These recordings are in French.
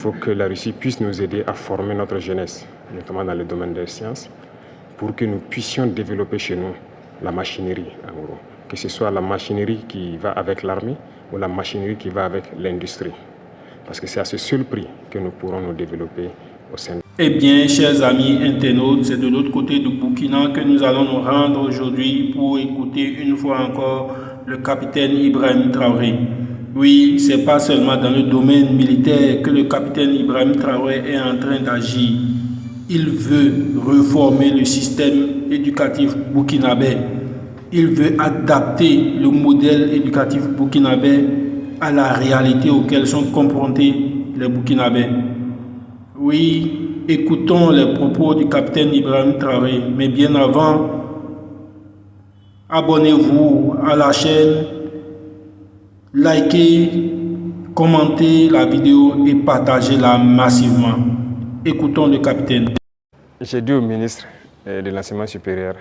Il faut que la Russie puisse nous aider à former notre jeunesse, notamment dans le domaine des sciences, pour que nous puissions développer chez nous la machinerie, en gros. Que ce soit la machinerie qui va avec l'armée ou la machinerie qui va avec l'industrie. Parce que c'est à ce seul prix que nous pourrons nous développer au sein de... Eh bien, chers amis internautes, c'est de l'autre côté du Burkina que nous allons nous rendre aujourd'hui pour écouter une fois encore le capitaine Ibrahim Traoré. Oui, c'est pas seulement dans le domaine militaire que le capitaine Ibrahim Traoré est en train d'agir. Il veut reformer le système éducatif burkinabé. Il veut adapter le modèle éducatif burkinabé à la réalité auquel sont confrontés les Burkinabés. Oui, écoutons les propos du capitaine Ibrahim Traoré. Mais bien avant, abonnez-vous à la chaîne, likez, commentez la vidéo et partagez-la massivement. Écoutons le capitaine. J'ai dit au ministre de l'enseignement supérieur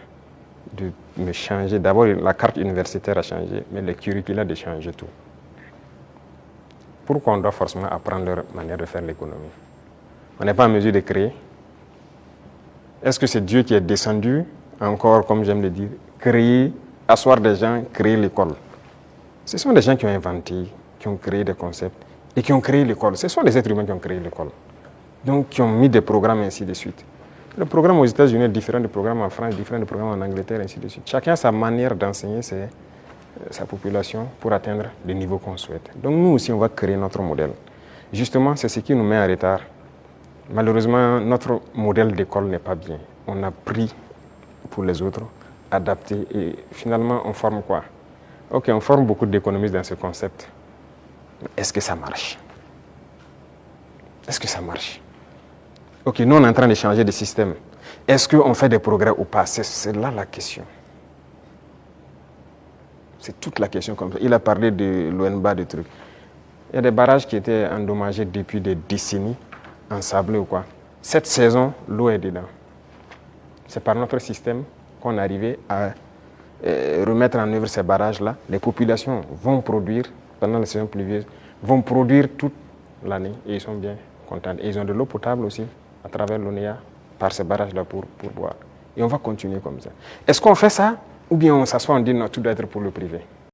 de me changer. D'abord, la carte universitaire a changé, mais le curriculum de changer tout. Pourquoi on doit forcément apprendre leur manière de faire l'économie? On n'est pas en mesure de créer. Est-ce que c'est Dieu qui est descendu, encore, comme j'aime le dire, créer, asseoir des gens, créer l'école? Ce sont des gens qui ont inventé, qui ont créé des concepts et qui ont créé l'école. Ce sont les êtres humains qui ont créé l'école. Donc, qui ont mis des programmes, ainsi de suite. Le programme aux États-Unis est différent du programme en France, différent du programme en Angleterre, ainsi de suite. Chacun a sa manière d'enseigner sa population pour atteindre le niveau qu'on souhaite. Donc, nous aussi, on va créer notre modèle. Justement, c'est ce qui nous met en retard. Malheureusement, notre modèle d'école n'est pas bien. On a pris pour les autres, adapté, et finalement, on forme quoi? Ok, on forme beaucoup d'économistes dans ce concept. Est-ce que ça marche? Est-ce que ça marche? Ok, nous, on est en train de changer de système. Est-ce qu'on fait des progrès ou pas? C'est là la question. C'est toute la question comme ça. Il a parlé de l'ONBA, de trucs. Il y a des barrages qui étaient endommagés depuis des décennies, ensablés ou quoi. Cette saison, l'eau est dedans. C'est par notre système qu'on est arrivé à remettre en œuvre ces barrages-là. Les populations vont produire, pendant la saison pluvieuse, vont produire toute l'année et ils sont bien contents. Et ils ont de l'eau potable aussi, à travers l'ONEA, par ces barrages-là pour boire. Et on va continuer comme ça. Est-ce qu'on fait ça ou bien on s'assoit, on dit non, tout doit être pour le privé?